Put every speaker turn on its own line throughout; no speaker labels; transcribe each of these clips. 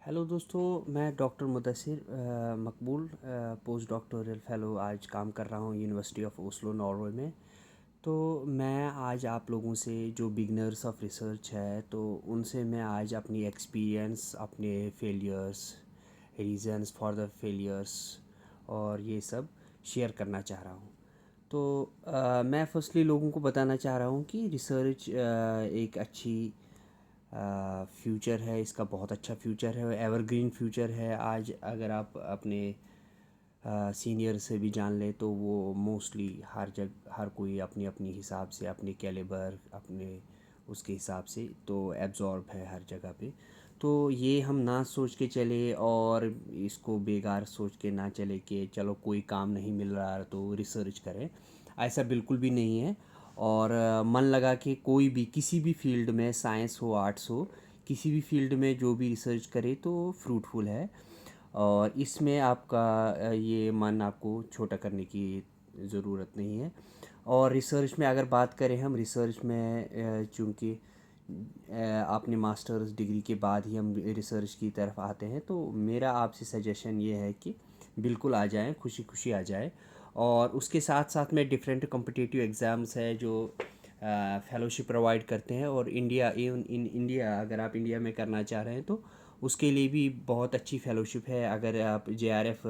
Hello दोस्तों, मैं doctor Mudassir मकबूल post doctoral fellow आज काम कर रहा हूँ यूनिवर्सिटी ऑफ ओस्लो नॉर्वे में। तो मैं आज आप लोगों से जो बिगनर्स ऑफ रिसर्च है तो उनसे मैं आज अपनी एक्सपीरियंस, अपने failures, reasons for the failures और ये सब शेयर करना चाह रहा हूँ। तो मैं फर्स्टली लोगों को बताना चाह रहा हूँ कि रिसर्च एक अच्छी फ्यूचर है, इसका बहुत अच्छा फ्यूचर है, एवरग्रीन फ्यूचर है। आज अगर आप अपने सीनियर से भी जान ले तो वो मोस्टली हर कोई अपनी अपनी हिसाब से, अपने कैलिबर, अपने उसके हिसाब से तो एब्जॉर्ब है हर जगह पे। तो ये हम ना सोच के चले और इसको बेकार सोच के ना चले कि चलो कोई काम नहीं मिल रहा तो रिसर्च करें, ऐसा बिल्कुल भी नहीं है। और मन लगा के कोई भी किसी भी फील्ड में, साइंस हो आर्ट्स हो, किसी भी फील्ड में जो भी रिसर्च करे तो फ्रूटफुल है। और इसमें आपका ये मन आपको छोटा करने की ज़रूरत नहीं है। और रिसर्च में अगर बात करें, हम रिसर्च में चूँकि आपने मास्टर्स डिग्री के बाद ही हम रिसर्च की तरफ आते हैं, तो मेरा आपसे सजेशन ये है कि बिल्कुल आ जाएं, खुशी खुशी आ जाएं। और उसके साथ साथ में डिफरेंट कॉम्पिटिटिव एग्ज़ाम्स है जो फेलोशिप प्रोवाइड करते हैं। और इंडिया, इवन इन इंडिया, अगर आप इंडिया में करना चाह रहे हैं तो उसके लिए भी बहुत अच्छी फेलोशिप है। अगर आप JRF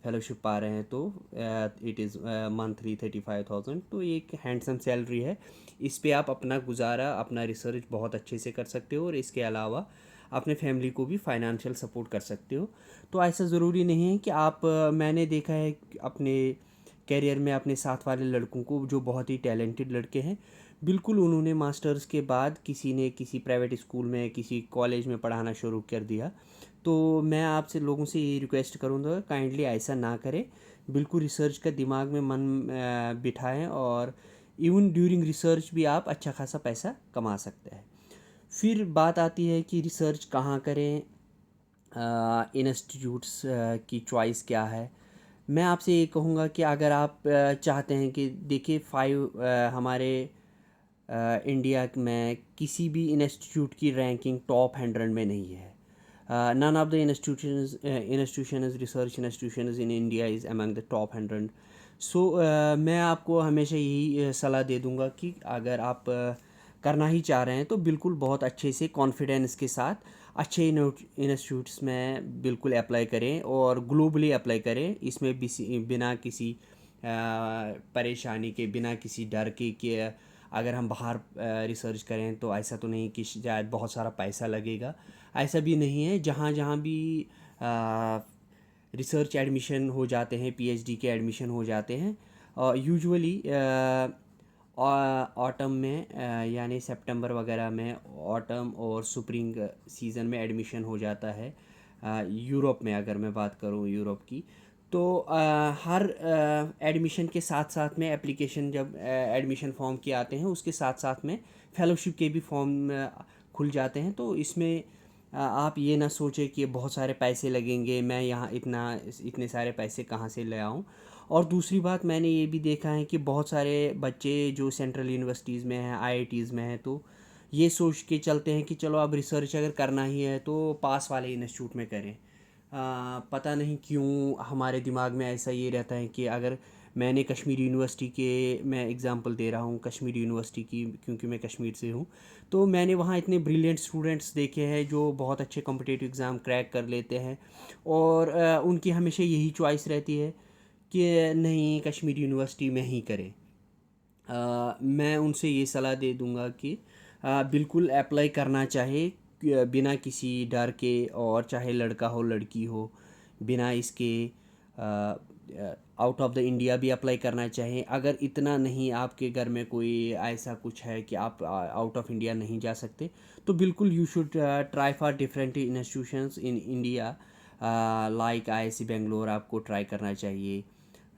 फेलोशिप पा रहे हैं तो इट इज़ मंथली 35,000, तो एक हैंडसम सैलरी है। इस पे आप अपना गुजारा, अपना रिसर्च बहुत अच्छे से कर सकते हो और इसके अलावा अपने फैमिली को भी फाइनेंशियल सपोर्ट कर सकते हो। तो ऐसा ज़रूरी नहीं है कि आप मैंने देखा है कि अपने कैरियर में अपने साथ वाले लड़कों को जो बहुत ही टैलेंटेड लड़के हैं, बिल्कुल उन्होंने मास्टर्स के बाद किसी ने किसी प्राइवेट स्कूल में, किसी कॉलेज में पढ़ाना शुरू कर दिया। तो मैं आपसे लोगों से ये रिक्वेस्ट करूँगा, काइंडली ऐसा ना करें। बिल्कुल रिसर्च का दिमाग में मन बिठाएं और इवन ड्यूरिंग रिसर्च भी आप अच्छा खासा पैसा कमा सकते हैं। फिर बात आती है कि रिसर्च कहाँ करें, इंस्टीट्यूट्स की चॉइस क्या है। मैं आपसे ये कहूँगा कि अगर आप चाहते हैं कि देखिए हमारे इंडिया में किसी भी इंस्टीट्यूट की रैंकिंग टॉप 100 में नहीं है। None of the institutions research institutions in India is among the top 100। सो मैं आपको हमेशा यही सलाह दे दूंगा कि अगर आप करना ही चाह रहे हैं तो बिल्कुल बहुत अच्छे से कॉन्फिडेंस के साथ अच्छे इंस्टीट्यूट्स में बिल्कुल अप्लाई करें और ग्लोबली अप्लाई करें। इसमें बिना किसी परेशानी के, बिना किसी डर के कि अगर हम बाहर रिसर्च करें तो ऐसा तो नहीं कि शायद बहुत सारा पैसा लगेगा। ऐसा भी नहीं है। जहाँ जहाँ भी रिसर्च एडमिशन हो जाते हैं, PhD के एडमिशन हो जाते हैं, यूजुअली ऑटम में, यानी सितंबर वगैरह में ऑटम और स्प्रिंग सीज़न में एडमिशन हो जाता है। यूरोप में अगर मैं बात करूँ यूरोप की, तो हर एडमिशन के साथ साथ में एप्लीकेशन, जब एडमिशन फॉर्म के आते हैं उसके साथ साथ में फेलोशिप के भी फॉर्म खुल जाते हैं। तो इसमें आप ये ना सोचें कि बहुत सारे पैसे लगेंगे, मैं यहाँ इतने सारे पैसे कहाँ से ले आऊँ। और दूसरी बात, मैंने ये भी देखा है कि बहुत सारे बच्चे जो सेंट्रल यूनिवर्सिटीज़ में हैं, IITs में हैं, तो ये सोच के चलते हैं कि चलो अब रिसर्च अगर करना ही है तो पास वाले इंस्टीट्यूट में करें। पता नहीं क्यों हमारे दिमाग में ऐसा ये रहता है कि अगर मैंने कश्मीर यूनिवर्सिटी के, मैं एग्ज़ाम्पल दे रहा हूँ कश्मीर यूनिवर्सिटी की क्योंकि मैं कश्मीर से हूँ, तो मैंने वहाँ इतने ब्रिलियंट स्टूडेंट्स देखे हैं जो बहुत अच्छे कॉम्पिटिटिव एग्ज़ाम क्रैक कर लेते हैं। और उनकी हमेशा यही चॉइस रहती है कि नहीं, कश्मीर यूनिवर्सिटी में ही करें। मैं उनसे ये सलाह दे दूंगा कि बिल्कुल अप्लाई करना चाहे बिना किसी डर के, और चाहे लड़का हो लड़की हो, बिना इसके आउट ऑफ द इंडिया भी अप्लाई करना चाहिए। अगर इतना नहीं, आपके घर में कोई ऐसा कुछ है कि आप आउट ऑफ इंडिया नहीं जा सकते, तो बिल्कुल you should try for different institutions in India, like IISc Bangalore आपको ट्राई करना चाहिए।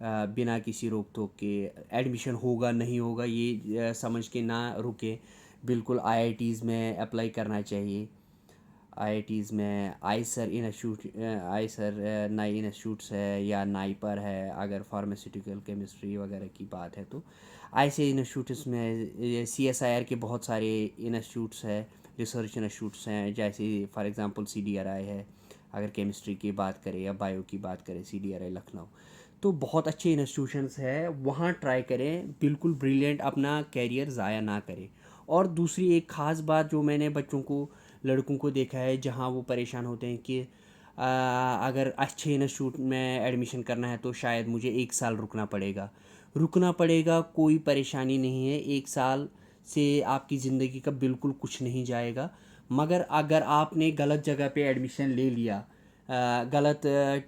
बिना किसी रोक टोक के एडमिशन होगा नहीं होगा ये समझ के ना रुके, बिल्कुल IITs में अप्लाई करना चाहिए। IITs में आइसर इंस्टीट्यूट, आइसर नई इंस्टीट्यूट्स है या नाइपर है, अगर फार्मास्यूटिकल केमिस्ट्री वगैरह की बात है तो ऐसे इंस्टीट्यूट्स में CSIR के बहुत सारे इंस्टीट्यूट्स है, रिसर्च इंस्टीट्यूट्स हैं, जैसे फॉर एग्जांपल CDRI है, अगर केमिस्ट्री की बात करें या बायो की बात करें, CDRI लखनऊ, तो बहुत अच्छे इंस्टीट्यूशंस है, वहाँ ट्राई करें, बिल्कुल ब्रिलियंट, अपना कैरियर ज़ाया ना करें। और दूसरी एक ख़ास बात जो मैंने बच्चों को, लड़कों को देखा है जहाँ वो परेशान होते हैं कि अगर अच्छे इंस्टीट्यूट में एडमिशन करना है तो शायद मुझे 1 साल रुकना पड़ेगा। कोई परेशानी नहीं है, 1 साल से आपकी ज़िंदगी का बिल्कुल कुछ नहीं जाएगा। मगर अगर आपने गलत जगह पे एडमिशन ले लिया, गलत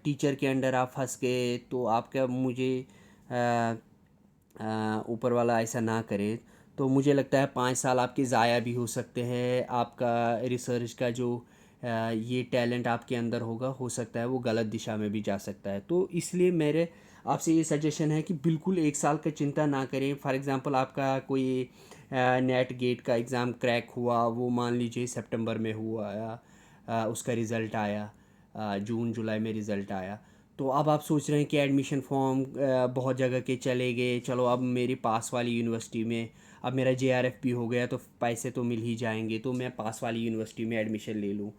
टीचर के अंडर आप फंस गए, तो आपका, मुझे ऊपर वाला ऐसा ना करे, तो मुझे लगता है 5 साल आपके ज़ाया भी हो सकते हैं। आपका रिसर्च का जो ये टैलेंट आपके अंदर होगा, हो सकता है वो गलत दिशा में भी जा सकता है। तो इसलिए मेरे आपसे ये सजेशन है कि बिल्कुल 1 साल का चिंता ना करें। फॉर एग्ज़ाम्पल आपका कोई नेट गेट का एग्ज़ाम क्रैक हुआ, वो मान लीजिए सितंबर में हुआ, उसका रिज़ल्ट आया, जून जुलाई में रिज़ल्ट आया, तो अब आप सोच रहे हैं कि एडमिशन फॉर्म बहुत जगह के चले गए, चलो अब मेरी पास वाली यूनिवर्सिटी में, अब मेरा JRF भी हो गया तो पैसे तो मिल ही जाएंगे, तो मैं पास वाली यूनिवर्सिटी में एडमिशन ले लूँ,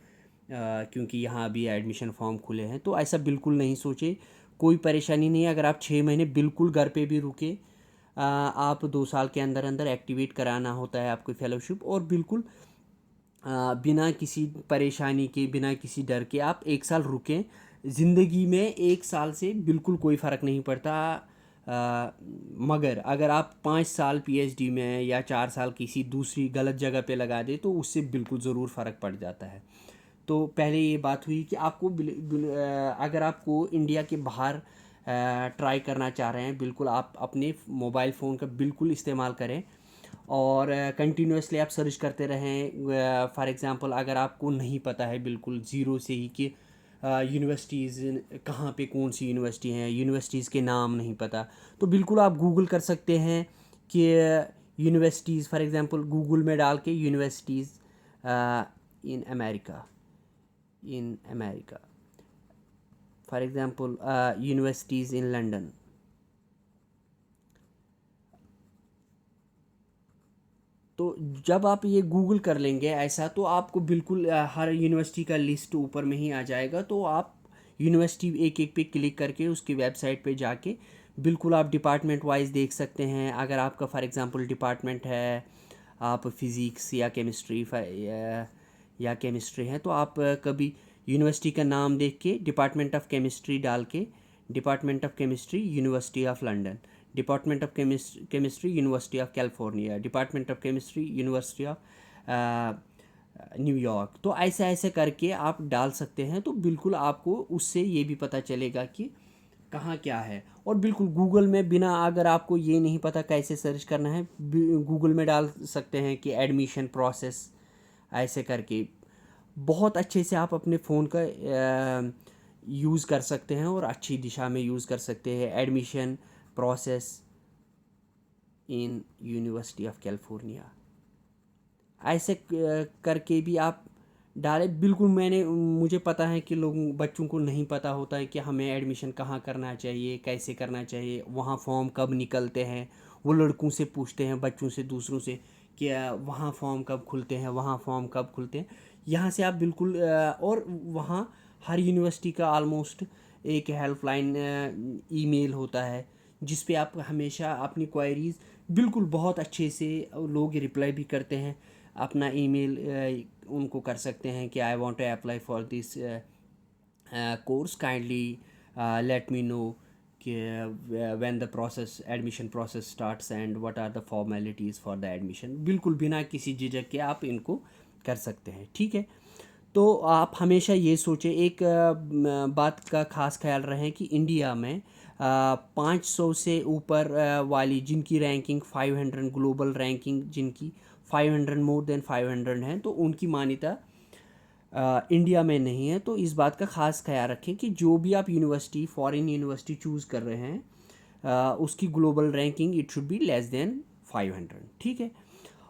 क्योंकि यहाँ अभी एडमिशन फॉर्म खुले हैं। तो ऐसा बिल्कुल नहीं सोचे, कोई परेशानी नहीं है। अगर आप 6 महीने बिल्कुल घर पे भी रुके, आप 2 साल के अंदर अंदर एक्टिवेट कराना होता है आपको फेलोशिप, और बिल्कुल बिना किसी परेशानी के, बिना किसी डर के आप 1 साल रुकें। ज़िंदगी में 1 साल से बिल्कुल कोई फ़र्क नहीं पड़ता। मगर अगर आप 5 साल PhD में या 4 साल किसी दूसरी गलत जगह पे लगा दे, तो उससे बिल्कुल ज़रूर फ़र्क पड़ जाता है। तो पहले ये बात हुई कि आपको अगर आपको इंडिया के बाहर ट्राई करना चाह रहे हैं, बिल्कुल आप अपने मोबाइल फ़ोन का बिल्कुल इस्तेमाल करें, और कंटिन्यूसली आप सर्च करते रहें। फॉर एग्ज़ाम्पल अगर आपको नहीं पता है बिल्कुल ज़ीरो से ही कि यूनिवर्सिटीज़ कहाँ पे, कौन सी यूनिवर्सिटी हैं, यूनिवर्सिटीज़ के नाम नहीं पता, तो बिल्कुल आप गूगल कर सकते हैं कि यूनिवर्सिटीज़, फॉर एग्ज़ाम्पल गूगल में डाल के universities in America, for example universities in London. तो जब आप ये गूगल कर लेंगे ऐसा, तो आपको बिल्कुल हर यूनिवर्सिटी का लिस्ट ऊपर में ही आ जाएगा। तो आप यूनिवर्सिटी एक एक पे क्लिक करके उसकी वेबसाइट पे जाके बिल्कुल आप डिपार्टमेंट वाइज देख सकते हैं। अगर आपका फॉर एग्ज़ाम्पल डिपार्टमेंट है, आप फिज़िक्स या केमिस्ट्री है, तो आप कभी यूनिवर्सिटी का नाम देख के डिपार्टमेंट ऑफ केमिस्ट्री डाल के, department of chemistry university of London, department of chemistry university of California, department of chemistry university of New York. तो ऐसे ऐसे करके आप डाल सकते हैं, तो बिल्कुल आपको उससे ये भी पता चलेगा कि कहाँ क्या है। और बिल्कुल गूगल में बिना, अगर आपको ये नहीं पता कैसे सर्च करना है, गूगल में डाल सकते हैं कि एडमिशन प्रोसेस, ऐसे करके बहुत अच्छे से आप अपने फ़ोन का यूज़ कर सकते हैं और अच्छी दिशा में यूज़ कर सकते हैं। Admission process in university of California, ऐसे करके भी आप डालें। बिल्कुल मुझे पता है कि बच्चों को नहीं पता होता है कि हमें एडमिशन कहाँ करना चाहिए, कैसे करना चाहिए, वहाँ फॉर्म कब निकलते हैं। वो लड़कों से पूछते हैं, बच्चों से, दूसरों से, कि वहाँ फॉर्म कब खुलते हैं, वहाँ फॉर्म कब खुलते हैं। यहाँ से आप बिल्कुल और वहाँ हर यूनिवर्सिटी का ऑलमोस्ट एक हेल्पलाइन ईमेल होता है, जिस पे आप हमेशा अपनी क्वायरीज़, बिल्कुल बहुत अच्छे से लोग रिप्लाई भी करते हैं। अपना ईमेल उनको कर सकते हैं कि I want to apply for this course, kindly let me know कि when the process, admission process starts and what are the formalities for the admission. बिल्कुल बिना किसी झिझक के आप इनको कर सकते हैं, ठीक है। तो आप हमेशा ये सोचें, एक बात का ख़ास ख्याल रखें कि इंडिया में 500 से ऊपर वाली जिनकी रैंकिंग 500, ग्लोबल रैंकिंग जिनकी 500, मोर देन 500 हैं, तो उनकी मान्यता इंडिया में नहीं है। तो इस बात का ख़ास ख्याल रखें कि जो भी आप यूनिवर्सिटी, फॉरेन यूनिवर्सिटी चूज़ कर रहे हैं, उसकी global ranking it should be less than 500, ठीक है।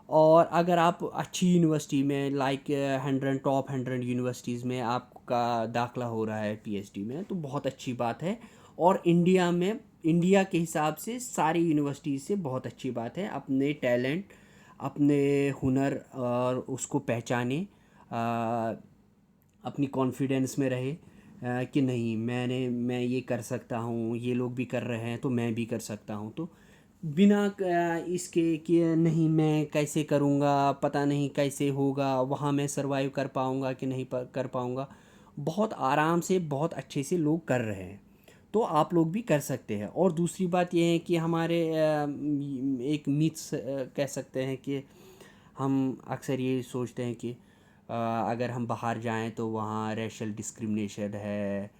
और अगर आप अच्छी यूनिवर्सिटी में, लाइक 100 टॉप 100 यूनिवर्सिटीज़ में आपका दाखिला हो रहा है PhD में, तो बहुत अच्छी बात है। और इंडिया में, इंडिया के हिसाब से सारी यूनिवर्सिटीज़ से बहुत अच्छी बात है। अपने टैलेंट, अपने हुनर और उसको पहचाने, अपनी कॉन्फिडेंस में रहे कि नहीं मैं ये कर सकता हूँ, ये लोग भी कर रहे हैं तो मैं भी कर सकता हूँ। तो बिना इसके कि नहीं मैं कैसे करूँगा, पता नहीं कैसे होगा, वहाँ मैं सरवाइव कर पाऊँगा कि नहीं कर पाऊँगा, बहुत आराम से बहुत अच्छे से लोग कर रहे हैं। तो आप लोग भी कर सकते हैं। और दूसरी बात ये है कि हमारे एक मिथ्स कह सकते हैं कि हम अक्सर ये सोचते हैं कि अगर हम बाहर जाएं तो वहाँ रेशल डिस्क्रिमिनेशन है,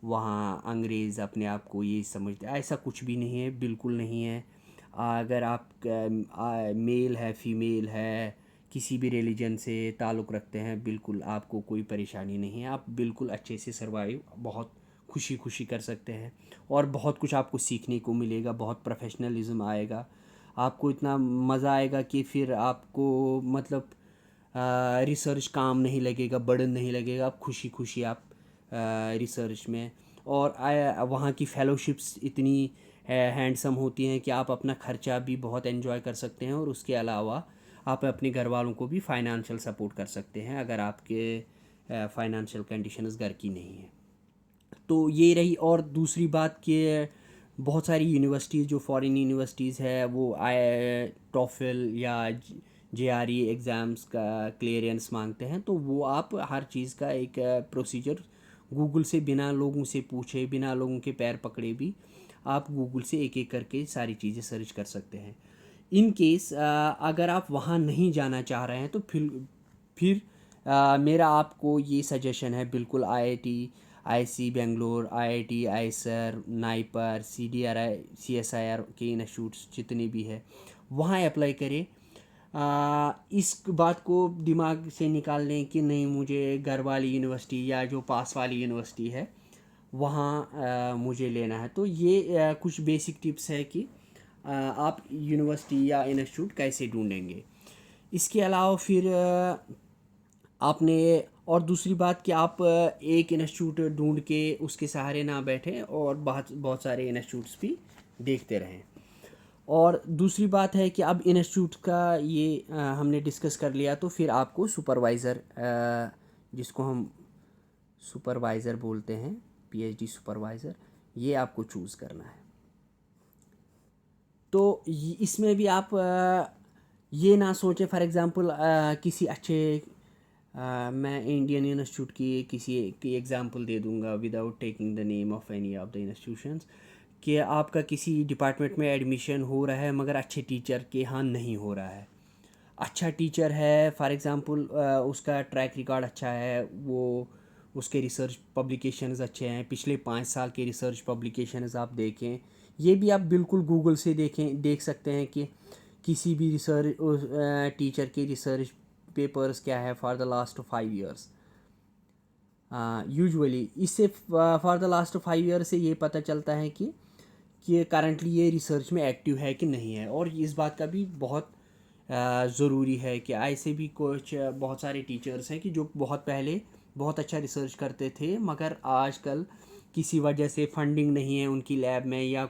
वहाँ अंग्रेज़ अपने आप को ये समझते, ऐसा कुछ भी नहीं है, बिल्कुल नहीं है। अगर आप मेल है, फीमेल है, किसी भी रिलीजन से ताल्लुक़ रखते हैं, बिल्कुल आपको कोई परेशानी नहीं है, आप बिल्कुल अच्छे से सरवाइव बहुत खुशी खुशी कर सकते हैं। और बहुत कुछ आपको सीखने को मिलेगा, बहुत प्रोफेशनलिज्म आएगा, आपको इतना मज़ा आएगा कि फिर आपको मतलब रिसर्च काम नहीं लगेगा, बर्डन नहीं लगेगा, आप खुशी खुशी आप रिसर्च में। और वहाँ की फेलोशिप्स इतनी हैंडसम होती हैं कि आप अपना ख़र्चा भी बहुत एंजॉय कर सकते हैं, और उसके अलावा आप अपने घर वालों को भी फाइनेंशियल सपोर्ट कर सकते हैं अगर आपके फाइनेंशियल कंडीशंस घर की नहीं है। तो ये रही। और दूसरी बात कि बहुत सारी यूनिवर्सिटीज़ जो फॉरेन यूनिवर्सिटीज़ है वो टॉफल या JRE एग्ज़ाम्स का क्लियरेंस मांगते हैं, तो वो आप हर चीज़ का एक प्रोसीजर गूगल से बिना लोगों से पूछे, बिना लोगों के पैर पकड़े भी आप गूगल से एक एक करके सारी चीज़ें सर्च कर सकते हैं। इन केस अगर आप वहाँ नहीं जाना चाह रहे हैं तो फिर मेरा आपको ये सजेशन है, बिल्कुल IIT IC Bangalore, IIT Eicher, NIPER, CDRI CSIR के इंस्टीट्यूट्स जितने भी है वहाँ अप्लाई करें। इस बात को दिमाग से निकाल लें कि नहीं मुझे घर वाली यूनिवर्सिटी या जो पास वाली यूनिवर्सिटी है वहाँ मुझे लेना है। तो ये कुछ बेसिक टिप्स है कि आप यूनिवर्सिटी या इंस्टीट्यूट कैसे ढूंढेंगे। इसके अलावा फिर आपने और दूसरी बात कि आप एक इंस्टीट्यूट ढूंढ के उसके सहारे ना बैठें और बहुत बहुत सारे इंस्टीट्यूट्स भी देखते रहें। और दूसरी बात है कि अब इंस्टीट्यूट का ये हमने डिस्कस कर लिया, तो फिर आपको सुपरवाइज़र जिसको हम सुपरवाइज़र बोलते हैं, PhD सुपरवाइज़र, ये आपको चूज़ करना है। तो इसमें भी आप ये ना सोचें, फॉर एग्ज़ाम्पल किसी अच्छे मैं इंडियन इंस्टीट्यूट की किसी की एग्ज़ाम्पल दे दूंगा without taking the name of any of the institutions, कि आपका किसी डिपार्टमेंट में एडमिशन हो रहा है मगर अच्छे टीचर के यहाँ नहीं हो रहा है। अच्छा टीचर है, फॉर एग्ज़ाम्पल उसका ट्रैक रिकॉर्ड अच्छा है, वो उसके रिसर्च पब्लिकेशंस अच्छे हैं, पिछले 5 साल के रिसर्च पब्लिकेशंस आप देखें। ये भी आप बिल्कुल गूगल से देख सकते हैं कि किसी भी रिसर्च टीचर के रिसर्च पेपर्स क्या है for the last 5 years. Usually इससे फॉर द लास्ट 5 ईयर से ये पता चलता है कि करंटली ये रिसर्च में एक्टिव है कि नहीं है। और इस बात का भी बहुत ज़रूरी है कि ऐसे भी कुछ बहुत सारे टीचर्स हैं कि जो बहुत पहले बहुत अच्छा रिसर्च करते थे मगर आजकल किसी वजह से फंडिंग नहीं है उनकी लैब में या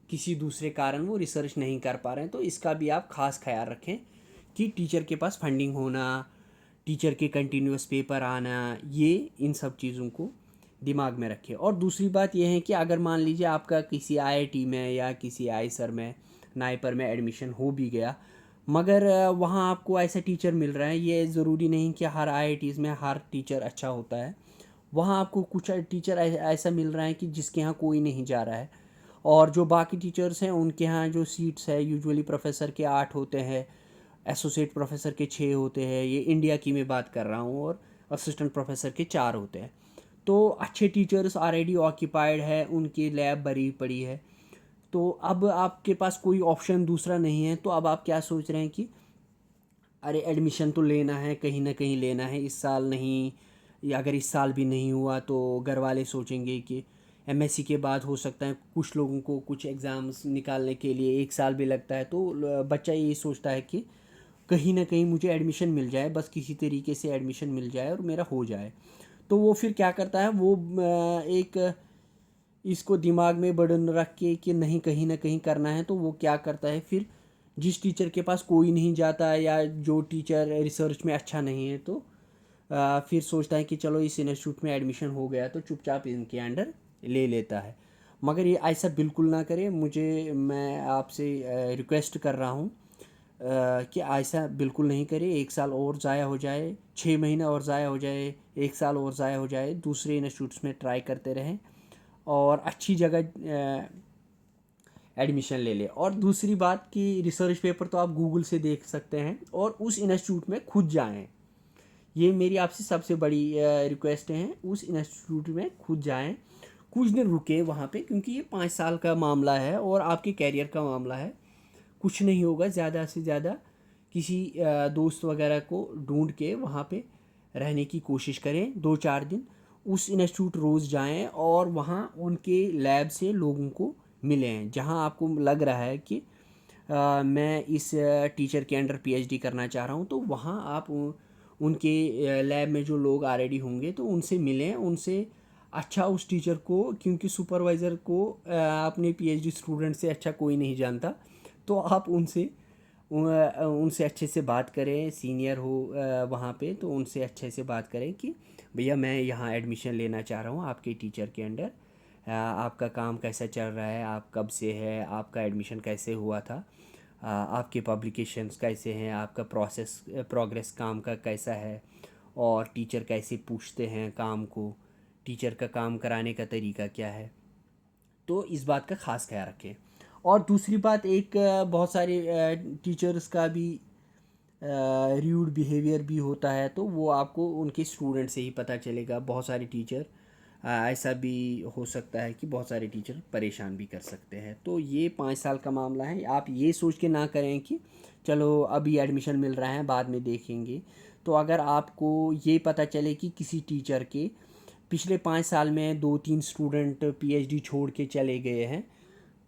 किसी दूसरे कारण वो रिसर्च नहीं कर पा रहे हैं। तो इसका भी आप ख़ास ख्याल रखें कि टीचर के पास फंडिंग होना, टीचर के कंटिन्यूस पेपर आना, ये इन सब चीज़ों को दिमाग में रखें। और दूसरी बात यह है कि अगर मान लीजिए आपका किसी IIT में या किसी आईसर में, नाइपर में एडमिशन हो भी गया मगर वहाँ आपको ऐसा टीचर मिल रहा है, ये ज़रूरी नहीं कि हर IITs में हर टीचर अच्छा होता है। वहाँ आपको कुछ टीचर ऐसा मिल रहा है कि जिसके यहाँ कोई नहीं जा रहा है, और जो बाकी टीचर्स हैं उनके यहाँ जो सीट्स है यूजुअली प्रोफेसर के 8 होते हैं, एसोसिएट प्रोफेसर के 6 होते हैं, ये इंडिया की मैं बात कर रहा हूँ, और असिस्टेंट प्रोफेसर के 4 होते हैं। तो अच्छे टीचर्स ऑलरेडी ऑक्यूपाइड है, उनकी लैब भरी पड़ी है, तो अब आपके पास कोई ऑप्शन दूसरा नहीं है। तो अब आप क्या सोच रहे हैं कि अरे एडमिशन तो लेना है, कहीं ना कहीं लेना है, इस साल नहीं, या अगर इस साल भी नहीं हुआ तो घर वाले सोचेंगे कि MSc के बाद हो सकता है कुछ लोगों को कुछ एग्ज़ाम्स निकालने के लिए 1 साल भी लगता है। तो बच्चा ये सोचता है कि कहीं ना कहीं मुझे एडमिशन मिल जाए, बस किसी तरीके से एडमिशन मिल जाए और मेरा हो जाए। तो वो फिर क्या करता है, वो एक इसको दिमाग में बर्डन रख के कि नहीं कहीं ना कहीं करना है, तो वो क्या करता है फिर जिस टीचर के पास कोई नहीं जाता या जो टीचर रिसर्च में अच्छा नहीं है, तो फिर सोचता है कि चलो इस इंस्टीट्यूट में एडमिशन हो गया तो चुपचाप इनके अंडर ले लेता है। मगर ये ऐसा बिल्कुल ना करें। मैं आपसे रिक्वेस्ट कर रहा हूँ कि ऐसा बिल्कुल नहीं करें। 1 साल और ज़ाया हो जाए, 6 महीने और ज़ाया हो जाए, 1 साल और ज़ाया हो जाए, दूसरे इंस्टीट्यूट्स में ट्राई करते रहें और अच्छी जगह एडमिशन ले ले। और दूसरी बात कि रिसर्च पेपर तो आप गूगल से देख सकते हैं और उस इंस्टीट्यूट में खुद जाएं। ये मेरी आपसे सबसे बड़ी रिक्वेस्ट है, उस इंस्टीट्यूट में खुद जाएं, कुछ दिन रुके वहाँ पे, क्योंकि ये 5 साल का मामला है और आपके कैरियर का मामला है। कुछ नहीं होगा, ज़्यादा से ज़्यादा किसी दोस्त वगैरह को ढूंढ के वहाँ पे रहने की कोशिश करें 2-4 दिन। उस इंस्टीट्यूट रोज़ जाएं और वहाँ उनके लैब से लोगों को मिलें जहाँ आपको लग रहा है कि मैं इस टीचर के अंडर पीएचडी करना चाह रहा हूँ। तो वहाँ आप उनके लैब में जो लोग ऑलरेडी होंगे तो उनसे मिलें, उनसे अच्छा उस टीचर को, क्योंकि सुपरवाइज़र को अपने पीएचडी स्टूडेंट से अच्छा कोई नहीं जानता। तो आप उनसे अच्छे से बात करें, सीनियर हो वहाँ पे, तो उनसे अच्छे से बात करें कि भैया मैं यहाँ एडमिशन लेना चाह रहा हूँ आपके टीचर के अंडर। आपका काम कैसा चल रहा है, आप कब से है, आपका एडमिशन कैसे हुआ था, आपके पब्लिकेशंस कैसे हैं, आपका प्रोग्रेस काम का कैसा है, और टीचर कैसे पूछते हैं काम को, टीचर का काम कराने का तरीका क्या है। तो इस बात का ख़ास ख्याल रखें। और दूसरी बात, एक बहुत सारे टीचर्स का भी र्यूड बिहेवियर भी होता है, तो वो आपको उनके स्टूडेंट से ही पता चलेगा। बहुत सारे टीचर ऐसा भी हो सकता है कि बहुत सारे टीचर परेशान भी कर सकते हैं। तो ये 5 साल का मामला है। आप ये सोच के ना करें कि चलो अभी एडमिशन मिल रहा है बाद में देखेंगे। तो अगर आपको ये पता चले कि किसी टीचर के पिछले 5 साल में 2-3 स्टूडेंट पीएचडी छोड़ के चले गए हैं,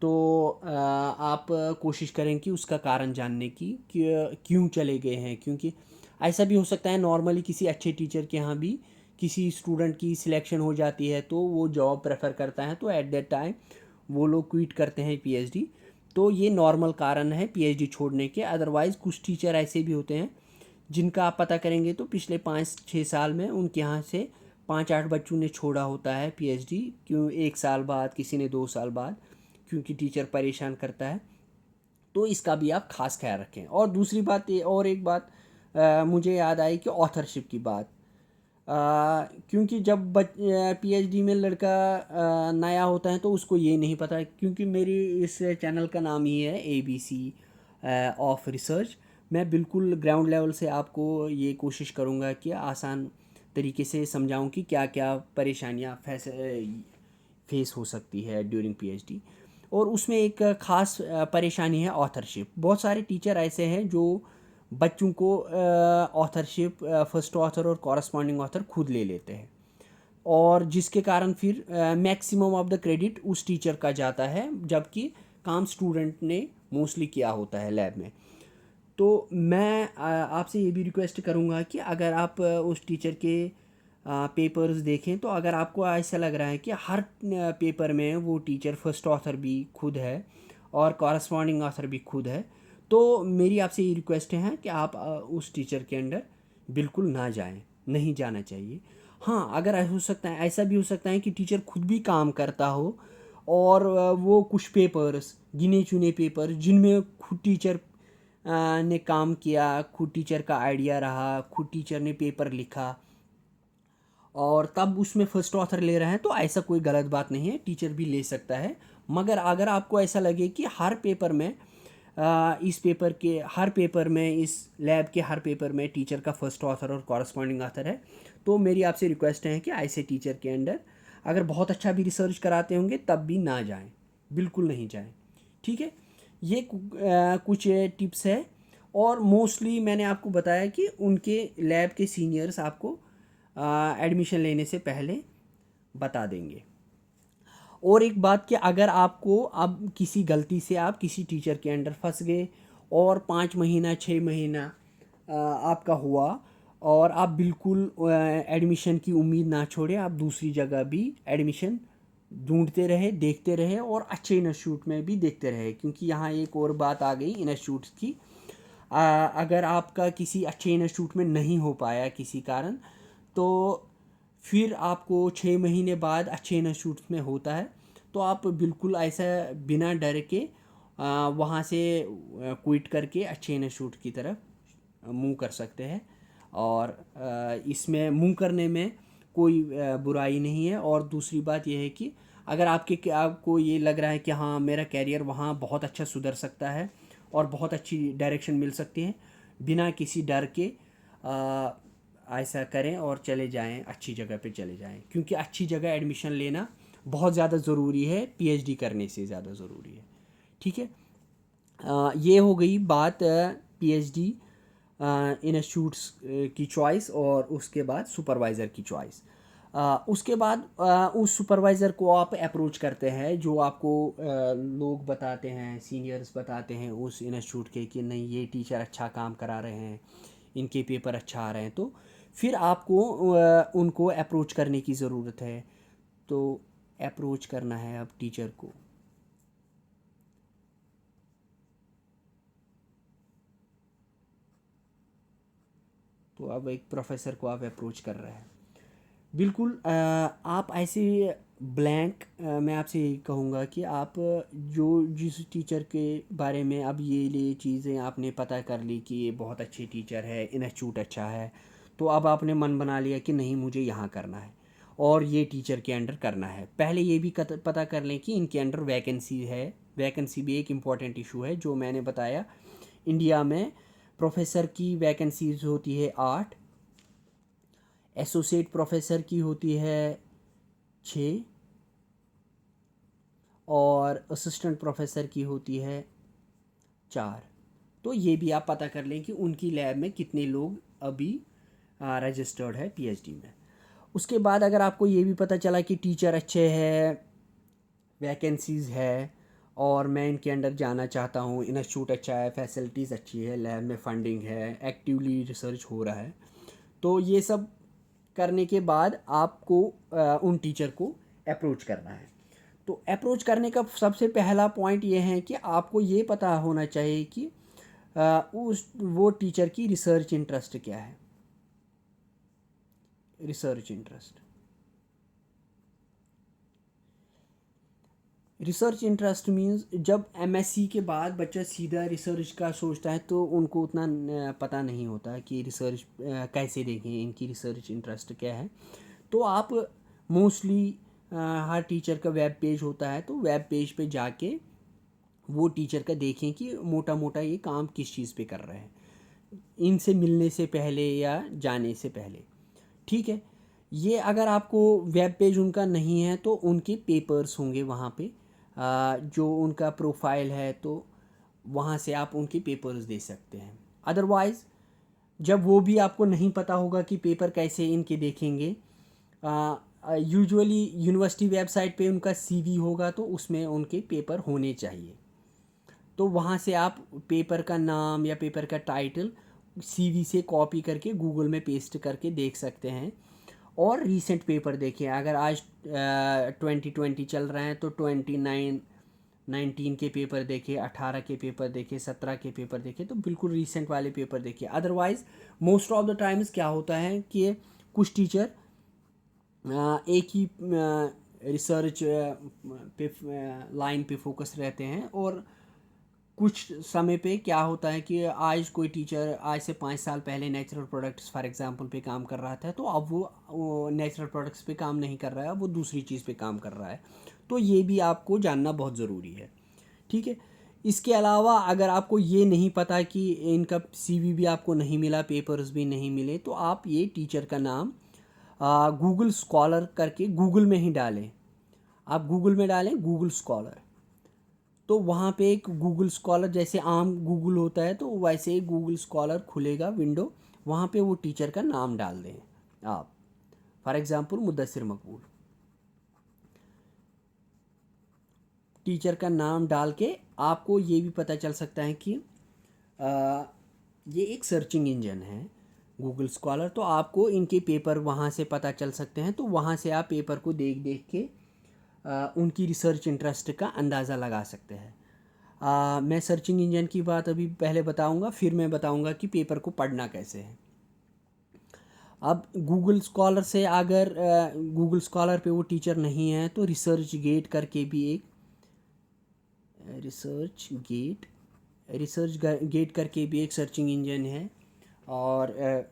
तो आप कोशिश करें कि उसका कारण जानने की कि क्यों चले गए हैं। क्योंकि ऐसा भी हो सकता है नॉर्मली किसी अच्छे टीचर के यहाँ भी किसी स्टूडेंट की सिलेक्शन हो जाती है तो वो जॉब प्रेफर करता है, तो एट दैट टाइम वो लोग क्विट करते हैं पीएचडी। तो ये नॉर्मल कारण है पीएचडी छोड़ने के। अदरवाइज़ कुछ टीचर ऐसे भी होते हैं जिनका आप पता करेंगे तो पिछले 5-6 साल में उनके यहाँ से 5-8 बच्चों ने छोड़ा होता है पीएचडी। क्यों 1 साल बाद, किसी ने 2 साल बाद, क्योंकि टीचर परेशान करता है। तो इसका भी आप खास ख्याल रखें। और दूसरी बात ये, और एक बात मुझे याद आई कि ऑथरशिप की बात। क्योंकि जब पीएचडी में लड़का नया होता है तो उसको ये नहीं पता, क्योंकि मेरी इस चैनल का नाम ही है एबीसी ऑफ रिसर्च। मैं बिल्कुल ग्राउंड लेवल से आपको ये कोशिश करूँगा कि आसान तरीके से समझाऊँ कि क्या क्या परेशानियाँ फेस हो सकती है ड्यूरिंग पीएचडी। और उसमें एक ख़ास परेशानी है ऑथरशिप। बहुत सारे टीचर ऐसे हैं जो बच्चों को ऑथरशिप, फर्स्ट ऑथर और कॉरस्पॉन्डिंग ऑथर खुद ले लेते हैं, और जिसके कारण फिर मैक्सिमम ऑफ द क्रेडिट उस टीचर का जाता है, जबकि काम स्टूडेंट ने मोस्टली किया होता है लैब में। तो मैं आपसे ये भी रिक्वेस्ट करूँगा कि अगर आप उस टीचर के पेपर्स देखें, तो अगर आपको ऐसा लग रहा है कि हर पेपर में वो टीचर फर्स्ट ऑथर भी खुद है और कॉरस्पॉन्डिंग ऑथर भी खुद है, तो मेरी आपसे ये रिक्वेस्ट है कि आप उस टीचर के अंडर बिल्कुल ना जाएं, नहीं जाना चाहिए। हाँ, अगर हो सकता है, ऐसा भी हो सकता है कि टीचर खुद भी काम करता हो और वो कुछ पेपर्स, गिने चुने पेपर जिनमें खुद टीचर ने काम किया, खुद टीचर का आइडिया रहा, खुद टीचर ने पेपर लिखा और तब उसमें फर्स्ट ऑथर ले रहे हैं, तो ऐसा कोई गलत बात नहीं है, टीचर भी ले सकता है। मगर अगर आपको ऐसा लगे कि हर पेपर में इस पेपर के हर पेपर में, इस लैब के हर पेपर में टीचर का फर्स्ट ऑथर और कॉरस्पॉन्डिंग ऑथर है, तो मेरी आपसे रिक्वेस्ट है कि ऐसे टीचर के अंडर अगर बहुत अच्छा भी रिसर्च कराते होंगे तब भी ना जाएं, बिल्कुल नहीं जाएं। ठीक है, ये कुछ टिप्स है। और मोस्टली मैंने आपको बताया कि उनके लैब के सीनियर्स आपको एडमिशन लेने से पहले बता देंगे। और एक बात कि अगर आपको अब किसी गलती से आप किसी टीचर के अंडर फंस गए और 5 महीना 6 महीना आपका हुआ और आप बिल्कुल एडमिशन की उम्मीद ना छोड़े, आप दूसरी जगह भी एडमिशन ढूंढते रहे, देखते रहे और अच्छे इंस्टीट्यूट में भी देखते रहे। क्योंकि यहाँ एक और बात आ गई इंस्टीट्यूट की, अगर आपका किसी अच्छे इंस्टीट्यूट में नहीं हो पाया किसी कारण, तो फिर आपको 6 महीने बाद अच्छे इंस्टीट्यूट में होता है, तो आप बिल्कुल ऐसा बिना डर के वहाँ से क्विट करके अच्छे इंस्टीट्यूट की तरफ मूव कर सकते हैं। और इसमें मूव करने में कोई बुराई नहीं है। और दूसरी बात यह है कि अगर आपको ये लग रहा है कि हाँ मेरा कैरियर वहाँ बहुत अच्छा सुधर सकता है और बहुत अच्छी डायरेक्शन मिल सकती है, बिना किसी डर के ऐसा करें और चले जाएं, अच्छी जगह पे चले जाएं, क्योंकि अच्छी जगह एडमिशन लेना बहुत ज़्यादा ज़रूरी है, पीएचडी करने से ज़्यादा ज़रूरी है। ठीक है, ये हो गई बात पीएचडी इंस्टीट्यूट्स की चॉइस और उसके बाद सुपरवाइज़र की चॉइस। उसके बाद उस सुपरवाइज़र को आप अप्रोच करते हैं जो आपको लोग बताते हैं, सीनियर्स बताते हैं उस इंस्टीट्यूट के कि नहीं ये टीचर अच्छा काम करा रहे हैं, इनके पेपर अच्छा आ रहे हैं, तो फिर आपको उनको अप्रोच करने की ज़रूरत है। तो अप्रोच करना है अब टीचर को। तो अब एक प्रोफेसर को आप अप्रोच कर रहे हैं, बिल्कुल आप ऐसे ब्लैंक, मैं आपसे यही कहूँगा कि आप जो जिस टीचर के बारे में अब ये चीज़ें आपने पता कर ली कि ये बहुत अच्छे टीचर है, इंस्टीट्यूट अच्छा है, तो अब आपने मन बना लिया कि नहीं मुझे यहाँ करना है और ये टीचर के अंडर करना है। पहले ये भी पता कर लें कि इनके अंडर वैकेंसी है। वैकेंसी भी एक इम्पॉर्टेंट इशू है, जो मैंने बताया इंडिया में प्रोफेसर की वैकेंसीज होती है 8, एसोसिएट प्रोफेसर की होती है 6 और असिस्टेंट प्रोफेसर की होती है 4। तो ये भी आप पता कर लें कि उनकी लैब में कितने लोग अभी रजिस्टर्ड है पीएचडी में। उसके बाद अगर आपको ये भी पता चला कि टीचर अच्छे हैं, वैकेंसीज़ है और मैं इनके अंडर जाना चाहता हूँ, इंस्टीट्यूट अच्छा है, फैसिलिटीज़ अच्छी है, लैब में फंडिंग है, एक्टिवली रिसर्च हो रहा है, तो ये सब करने के बाद आपको उन टीचर को अप्रोच करना है। तो अप्रोच करने का सबसे पहला पॉइंट ये है कि आपको ये पता होना चाहिए कि उस वो टीचर की रिसर्च इंटरेस्ट क्या है। Research interest, research interest means जब एमएससी के बाद बच्चा सीधा रिसर्च का सोचता है तो उनको उतना पता नहीं होता कि रिसर्च कैसे देखें, इनकी रिसर्च इंटरेस्ट क्या है। तो आप मोस्टली हर टीचर का वेब पेज होता है, तो वेब पेज पे जाके वो टीचर का देखें कि मोटा मोटा ये काम किस चीज़ पे कर रहे हैं, इनसे मिलने से पहले या जाने से पहले। ठीक है, ये अगर आपको वेब पेज उनका नहीं है तो उनके पेपर्स होंगे वहाँ पे, जो उनका प्रोफाइल है, तो वहाँ से आप उनके पेपर्स दे सकते हैं। अदरवाइज़ जब वो भी आपको नहीं पता होगा कि पेपर कैसे इनके देखेंगे, यूजुअली यूनिवर्सिटी वेबसाइट पे उनका सीवी होगा तो उसमें उनके पेपर होने चाहिए, तो वहाँ से आप पेपर का नाम या पेपर का टाइटल सीवी से कॉपी करके गूगल में पेस्ट करके देख सकते हैं। और रीसेंट पेपर देखें, अगर आज 2020 चल रहे हैं तो 19 के पेपर देखें, 18 के पेपर देखें, 17 के पेपर देखें, तो बिल्कुल रीसेंट वाले पेपर देखें। Otherwise most of the times क्या होता है कि कुछ टीचर एक ही रिसर्च पे लाइन पे फोकस रहते हैं, और कुछ समय पे क्या होता है कि आज कोई टीचर आज से 5 साल पहले नेचुरल प्रोडक्ट्स फॉर एग्जांपल पे काम कर रहा था, तो अब वो नेचुरल प्रोडक्ट्स पे काम नहीं कर रहा है, वो दूसरी चीज़ पे काम कर रहा है। तो ये भी आपको जानना बहुत ज़रूरी है। ठीक है, इसके अलावा अगर आपको ये नहीं पता कि इनका सीवी भी आपको नहीं मिला, पेपर्स भी नहीं मिले, तो आप ये टीचर का नाम गूगल स्कॉलर करके गूगल में ही डालें। आप गूगल में डालें गूगल स्कॉलर, तो वहाँ पे एक गूगल स्कॉलर जैसे आम गूगल होता है तो वैसे ही गूगल स्कॉलर खुलेगा विंडो, वहाँ पे वो टीचर का नाम डाल दें आप। For example Muddassir Maqbool, teacher का नाम डाल के आपको ये भी पता चल सकता है कि ये एक सर्चिंग इंजन है गूगल स्कॉलर, तो आपको इनके पेपर वहाँ से पता चल सकते हैं, तो वहाँ से आप पेपर को देख देख के उनकी रिसर्च इंटरेस्ट का अंदाज़ा लगा सकते हैं। मैं सर्चिंग इंजन की बात अभी पहले बताऊंगा, फिर मैं बताऊंगा कि पेपर को पढ़ना कैसे है। अब गूगल स्कॉलर से अगर गूगल स्कॉलर पे वो टीचर नहीं है तो रिसर्च गेट करके भी एक रिसर्च गेट करके भी एक सर्चिंग इंजन है, और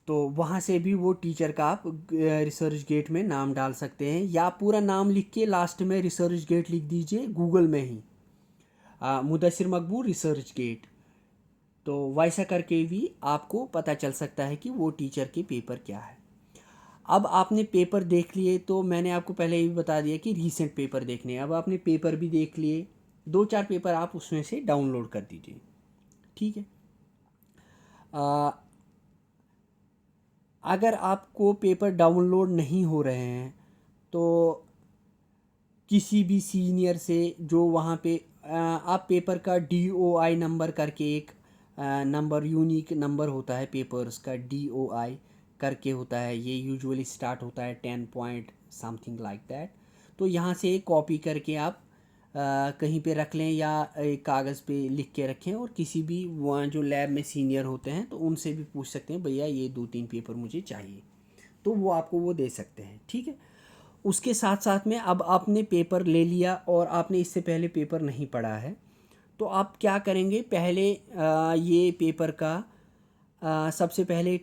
तो वहाँ से भी वो टीचर का आप रिसर्च गेट में नाम डाल सकते हैं, या पूरा नाम लिख के लास्ट में रिसर्च गेट लिख दीजिए गूगल में ही, मुदस्सिर मकबूल रिसर्च गेट। तो वैसा करके भी आपको पता चल सकता है कि वो टीचर के पेपर क्या है। अब आपने पेपर देख लिए, तो मैंने आपको पहले ही बता दिया कि रीसेंट पेपर देखने हैं। अब आपने पेपर भी देख लिए, 2-4 पेपर आप उसमें से डाउनलोड कर दीजिए, ठीक है। अगर आपको पेपर डाउनलोड नहीं हो रहे हैं तो किसी भी सीनियर से जो वहाँ पे आप पेपर का DOI नंबर करके एक नंबर, यूनिक नंबर होता है पेपर्स का, DOI करके होता है, ये यूजुअली स्टार्ट होता है 10 पॉइंट समथिंग लाइक दैट। तो यहाँ से एक कॉपी करके आप कहीं पे रख लें या एक कागज़ पे लिख के रखें, और किसी भी वहाँ जो लैब में सीनियर होते हैं तो उनसे भी पूछ सकते हैं, भैया ये 2-3 पेपर मुझे चाहिए, तो वो आपको वो दे सकते हैं, ठीक है। उसके साथ साथ में अब आपने पेपर ले लिया और आपने इससे पहले पेपर नहीं पढ़ा है, तो आप क्या करेंगे, पहले ये पेपर का सबसे पहले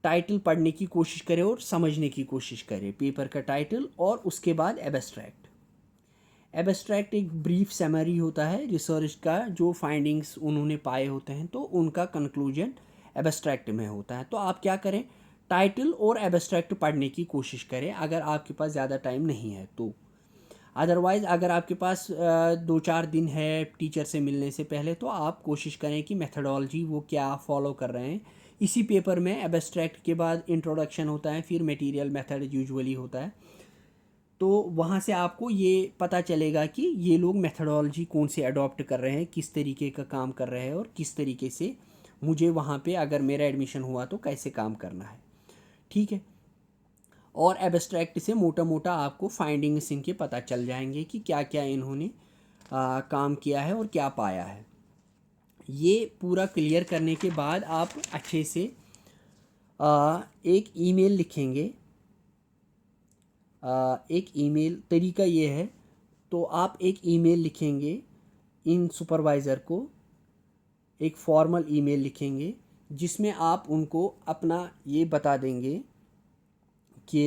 टाइटल पढ़ने की कोशिश करें और समझने की कोशिश करें, पेपर का टाइटल, और उसके बाद एब्स्ट्रैक्ट एक ब्रीफ समरी होता है रिसर्च का, जो फाइंडिंग्स उन्होंने पाए होते हैं तो उनका कंक्लूजन एब्स्ट्रैक्ट में होता है। तो आप क्या करें, टाइटल और एब्स्ट्रैक्ट पढ़ने की कोशिश करें अगर आपके पास ज़्यादा टाइम नहीं है तो। अदरवाइज़ अगर आपके पास 2-4 दिन है टीचर से मिलने से पहले, तो आप कोशिश करें कि मेथडोलॉजी वो क्या फॉलो कर रहे हैं। इसी पेपर में एब्स्ट्रैक्ट के बाद इंट्रोडक्शन होता है, फिर मटेरियल मेथड यूजुअली होता है, तो वहाँ से आपको ये पता चलेगा कि ये लोग मेथडोलॉजी कौन से अडॉप्ट कर रहे हैं, किस तरीके का काम कर रहे हैं, और किस तरीके से मुझे वहाँ पे अगर मेरा एडमिशन हुआ तो कैसे काम करना है, ठीक है। और एब्स्ट्रैक्ट से मोटा मोटा आपको फाइंडिंग्स इनके पता चल जाएंगे कि क्या क्या इन्होंने काम किया है और क्या पाया है। ये पूरा क्लियर करने के बाद आप अच्छे से एक ईमेल लिखेंगे। एक ईमेल तरीका ये है, तो आप एक ईमेल लिखेंगे इन सुपरवाइज़र को, एक फॉर्मल ईमेल लिखेंगे जिसमें आप उनको अपना ये बता देंगे कि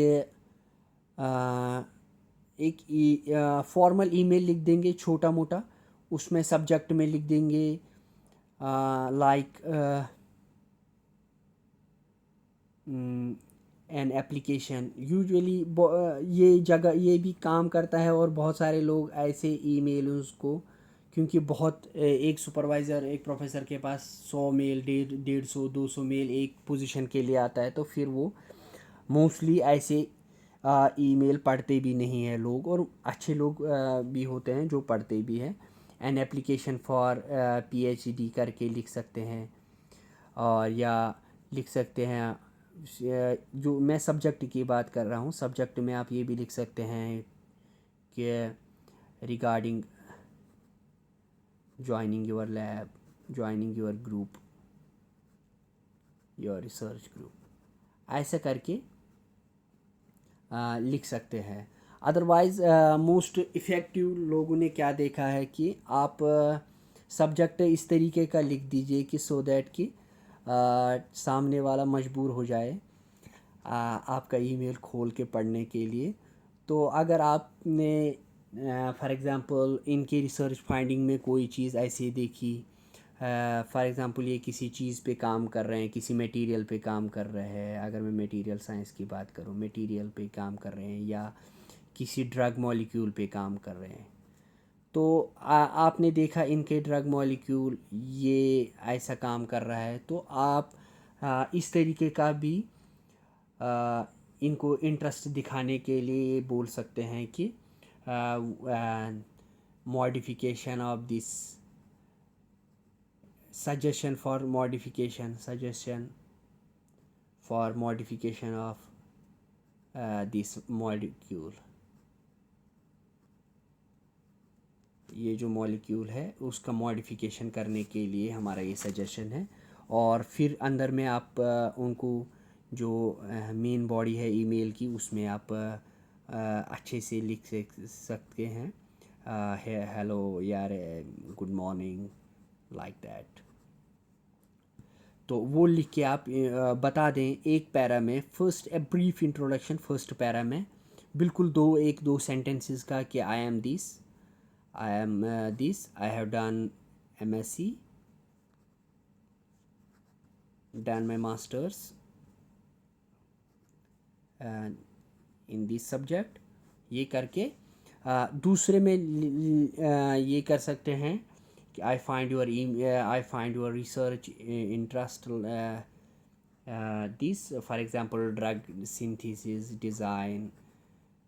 एक फॉर्मल ईमेल लिख देंगे छोटा मोटा, उसमें सब्जेक्ट में लिख देंगे लाइक एन एप्लीकेशन। यूजुअली ये जगह ये भी काम करता है, और बहुत सारे लोग ऐसे ईमेल उसको, क्योंकि बहुत एक सुपरवाइज़र एक प्रोफेसर के पास 100 मेल 150 200 मेल एक पोजीशन के लिए आता है, तो फिर वो मोस्टली ऐसे ईमेल पढ़ते भी नहीं हैं लोग, और अच्छे लोग भी होते हैं जो पढ़ते भी हैं। एन एप्लीकेशन फॉर PhD करके लिख सकते हैं, और या लिख सकते हैं जो मैं सब्जेक्ट की बात कर रहा हूँ, सब्जेक्ट में आप ये भी लिख सकते हैं कि regarding joining your lab, joining your group, your research group, ऐसा करके लिख सकते हैं। अदरवाइज़ मोस्ट इफ़ेक्टिव लोगों ने क्या देखा है कि आप सब्जेक्ट इस तरीके का लिख दीजिए कि सो दैट कि सामने वाला मजबूर हो जाए आपका ईमेल खोल के पढ़ने के लिए। तो अगर आपने फॉर एग्ज़ाम्पल इनके रिसर्च फाइंडिंग में कोई चीज़ ऐसी देखी, फॉर एग्ज़ाम्पल ये किसी चीज़ पे काम कर रहे हैं, किसी मटेरियल पे काम कर रहे हैं, अगर मैं मटेरियल साइंस की बात करूँ, मटेरियल पे काम कर रहे हैं या किसी ड्रग मॉलिक्यूल पे काम कर रहे हैं, तो आपने देखा इनके ड्रग मॉलिक्यूल ये ऐसा काम कर रहा है, तो आप इस तरीके का भी इनको इंटरेस्ट दिखाने के लिए ये बोल सकते हैं कि modification of this suggestion for modification of this molecule, ये जो मॉलिक्यूल है उसका मॉडिफिकेशन करने के लिए हमारा ये सजेशन है। और फिर अंदर में आप उनको जो मेन बॉडी है ईमेल की उसमें आप अच्छे से लिख सकते हैं, हेलो यार, गुड मॉर्निंग, लाइक दैट। तो वो लिख के आप बता दें एक पैरा में, first a brief introduction, first para में बिल्कुल एक दो सेंटेंसेस का कि I M this, I have done MSc, done my masters in this subject, ये करके दूसरे में ये कर सकते हैं कि I find your research interest this, for example drug synthesis design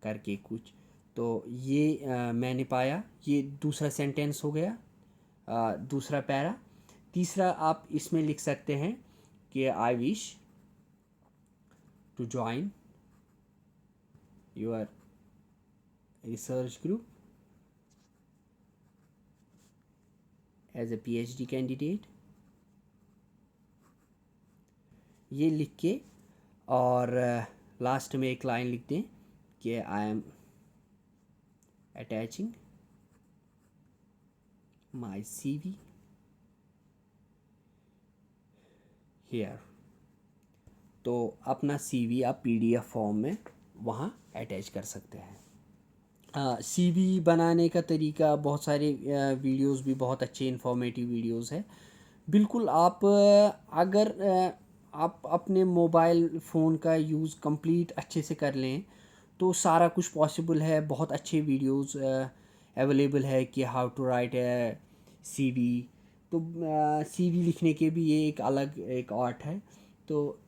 करके कुछ। तो ये मैंने पाया, ये दूसरा सेंटेंस हो गया, दूसरा पैरा। तीसरा आप इसमें लिख सकते हैं कि I wish to join your research group as a PhD candidate, ये लिख के और लास्ट में एक लाइन लिख दें कि I am attaching my CV here. तो अपना CV आप PDF फॉर्म में वहाँ अटैच कर सकते हैं। CV बनाने का तरीका बहुत सारे वीडियोस भी बहुत अच्छे इन्फॉर्मेटिव वीडियोस है। बिल्कुल आप अगर आप अपने मोबाइल फ़ोन का यूज़ कंप्लीट अच्छे से कर लें तो सारा कुछ पॉसिबल है। बहुत अच्छे वीडियोस अवेलेबल है कि how to write a CV। तो CV लिखने के भी ये एक अलग एक आर्ट है। तो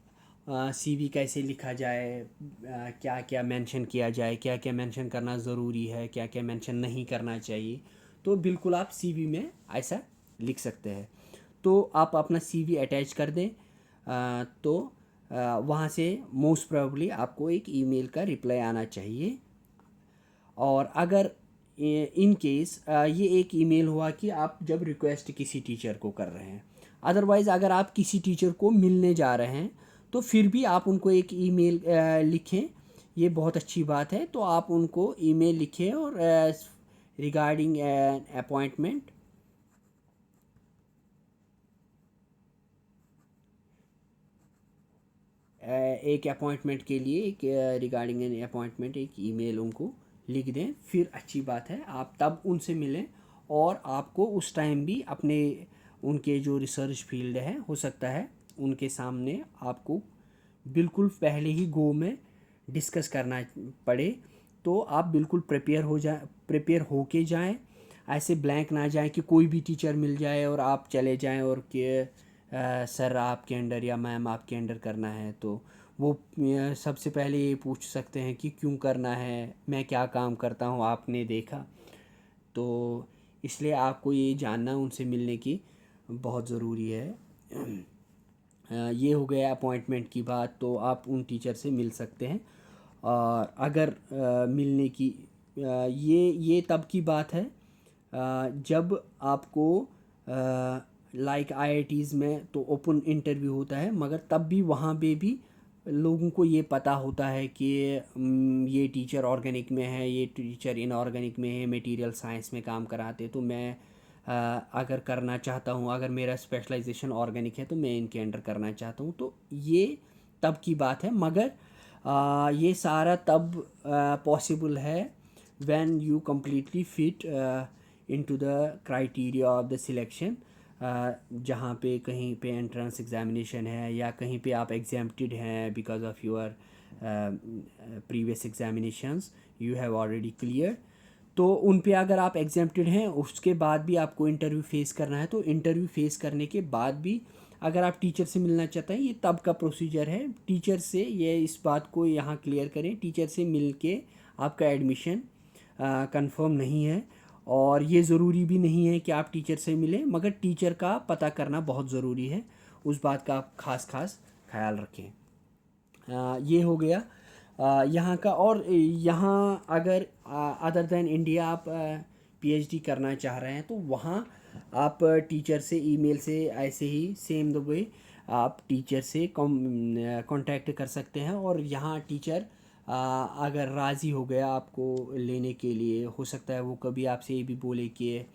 CV कैसे लिखा जाए, क्या क्या मेंशन किया जाए, क्या क्या मेंशन करना ज़रूरी है, क्या क्या मेंशन नहीं करना चाहिए, तो बिल्कुल आप CV में ऐसा लिख सकते हैं। तो आप अपना CV अटैच कर दें तो वहाँ से मोस्ट प्रोबेबली आपको एक ईमेल का रिप्लाई आना चाहिए। और अगर इन केस ये एक ईमेल हुआ कि आप जब रिक्वेस्ट किसी टीचर को कर रहे हैं, अदरवाइज़ अगर आप किसी टीचर को मिलने जा रहे हैं तो फिर भी आप उनको एक ईमेल लिखें, ये बहुत अच्छी बात है। तो आप उनको ईमेल लिखें और रिगार्डिंग एन अपॉइंटमेंट, एक अपॉइंटमेंट के लिए एक रिगार्डिंग एन अपॉइंटमेंट एक ईमेल उनको लिख दें। फिर अच्छी बात है, आप तब उनसे मिलें और आपको उस टाइम भी अपने उनके जो रिसर्च फील्ड है हो सकता है उनके सामने आपको बिल्कुल पहले ही गो में डिस्कस करना पड़े। तो आप बिल्कुल प्रिपेयर हो के जाएँ, ऐसे ब्लैंक ना जाएं कि कोई भी टीचर मिल जाए और आप चले जाएं और कि सर आपके अंडर या मैम आपके अंडर करना है। तो वो सबसे पहले ये पूछ सकते हैं कि क्यों करना है, मैं क्या काम करता हूँ आपने देखा। तो इसलिए आपको ये जानना उनसे मिलने की बहुत ज़रूरी है। ये हो गया अपॉइंटमेंट की बात, तो आप उन टीचर से मिल सकते हैं। और अगर मिलने की ये तब की बात है जब आपको लाइक IITs में तो ओपन इंटरव्यू होता है, मगर तब भी वहाँ पे भी लोगों को ये पता होता है कि ये टीचर ऑर्गेनिक में है, ये टीचर इनऑर्गेनिक में है, मटेरियल साइंस में काम कराते, तो मैं अगर करना चाहता हूँ, अगर मेरा स्पेशलाइजेशन ऑर्गेनिक है तो मैं इनके अंडर करना चाहता हूँ। तो ये तब की बात है, मगर ये सारा तब पॉसिबल है when you completely fit into the criteria of the selection। जहाँ पे कहीं पे एंट्रेंस एग्जामिनेशन है या कहीं पे आप एग्जाम्प्टेड हैं because of your previous examinations you have already clear, तो उन पे अगर आप एग्जाम्प्टेड हैं उसके बाद भी आपको इंटरव्यू फेस करना है। तो इंटरव्यू फेस करने के बाद भी अगर आप टीचर से मिलना चाहते हैं, ये तब का प्रोसीजर है। टीचर से ये इस बात को यहाँ क्लियर करें, टीचर से मिल के आपका एडमिशन कंफर्म नहीं है। और ये ज़रूरी भी नहीं है कि आप टीचर से मिलें, मगर टीचर का पता करना बहुत ज़रूरी है, उस बात का आप खास ख्याल रखें। ये हो गया यहाँ का। और यहाँ अगर अदर दैन इंडिया आप PhD करना चाह रहे हैं तो वहाँ आप टीचर से ईमेल से ऐसे ही सेम द वे आप टीचर से कांटेक्ट कर सकते हैं। और यहाँ टीचर अगर राज़ी हो गया आपको लेने के लिए, हो सकता है वो कभी आपसे ये भी बोले कि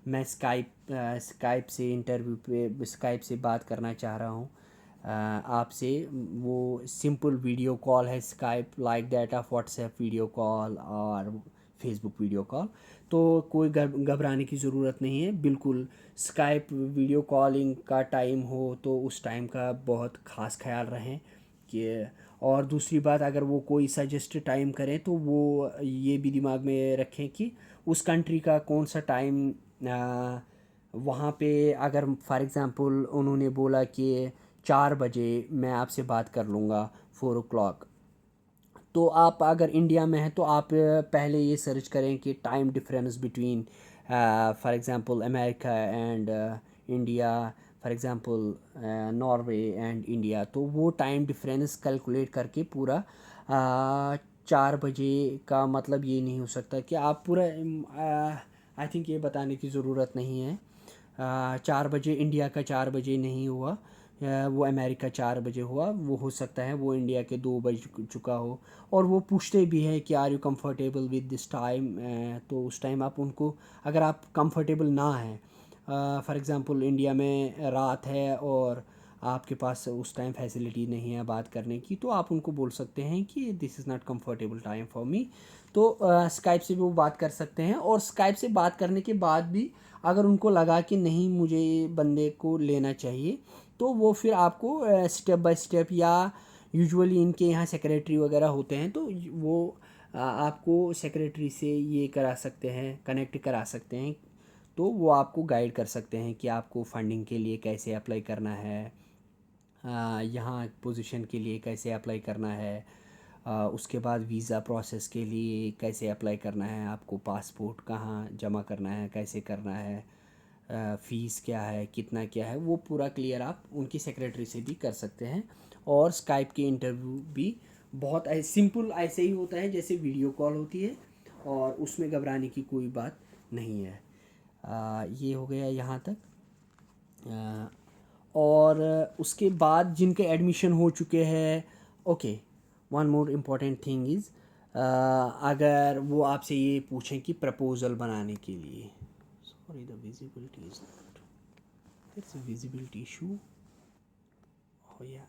मैं स्काइप से इंटरव्यू पे स्काइप से बात करना चाह रहा हूँ आपसे। वो सिंपल वीडियो कॉल है Skype, like that of WhatsApp video call और फेसबुक वीडियो कॉल। तो कोई घबराने की ज़रूरत नहीं है। बिल्कुल स्काइप वीडियो कॉलिंग का टाइम हो तो उस टाइम का बहुत ख़ास ख्याल रखें कि। और दूसरी बात, अगर वो कोई सजेस्ट टाइम करें तो वो ये भी दिमाग में रखें कि उस कंट्री का कौन सा टाइम वहाँ पे। अगर फॉर एग्ज़ाम्पल उन्होंने बोला कि 4 बजे मैं आपसे बात कर लूँगा 4 o'clock, तो आप अगर इंडिया में हैं तो आप पहले ये सर्च करें कि time difference between for example America and India, for example Norway and India. तो वो टाइम डिफरेंस कैलकुलेट करके पूरा 4 बजे का मतलब ये नहीं हो सकता कि आप पूरा आई थिंक ये बताने की ज़रूरत नहीं है। 4 बजे इंडिया का 4 बजे नहीं हुआ, वो अमेरिका 4 बजे हुआ। वो हो सकता है वो इंडिया के 2 बज चुका हो। और वो पूछते भी हैं कि are you comfortable with this time, तो उस टाइम आप उनको, अगर आप कंफर्टेबल ना हैं, फॉर एग्ज़ाम्पल इंडिया में रात है और आपके पास उस टाइम फैसिलिटी नहीं है बात करने की, तो आप उनको बोल सकते हैं कि this is not comfortable time for me. तो स्काइप से भी वो बात कर सकते हैं। और स्काइप से बात करने के बाद भी अगर उनको लगा कि नहीं मुझे ये बंदे को लेना चाहिए, तो वो फिर आपको स्टेप बाय स्टेप, या यूजुअली इनके यहाँ सेक्रेटरी वगैरह होते हैं तो वो आपको सेक्रेटरी से ये करा सकते हैं, कनेक्ट करा सकते हैं। तो वो आपको गाइड कर सकते हैं कि आपको फंडिंग के लिए कैसे अप्लाई करना है, यहाँ पोजीशन के लिए कैसे अप्लाई करना है, उसके बाद वीज़ा प्रोसेस के लिए कैसे अप्लाई करना है, आपको पासपोर्ट कहाँ जमा करना है, कैसे करना है, फ़ीस क्या है, कितना क्या है, वो पूरा क्लियर आप उनकी सेक्रेटरी से भी कर सकते हैं। और स्काइप के इंटरव्यू भी बहुत सिंपल ऐसे ही होता है जैसे वीडियो कॉल होती है, और उसमें घबराने की कोई बात नहीं है। ये हो गया यहाँ तक। और उसके बाद जिनके एडमिशन हो चुके हैं, okay, one more important thing is, अगर वो आपसे ये पूछें कि प्रपोज़ल बनाने के लिए, sorry the visibility is not, it's a visibility issue. oh yeah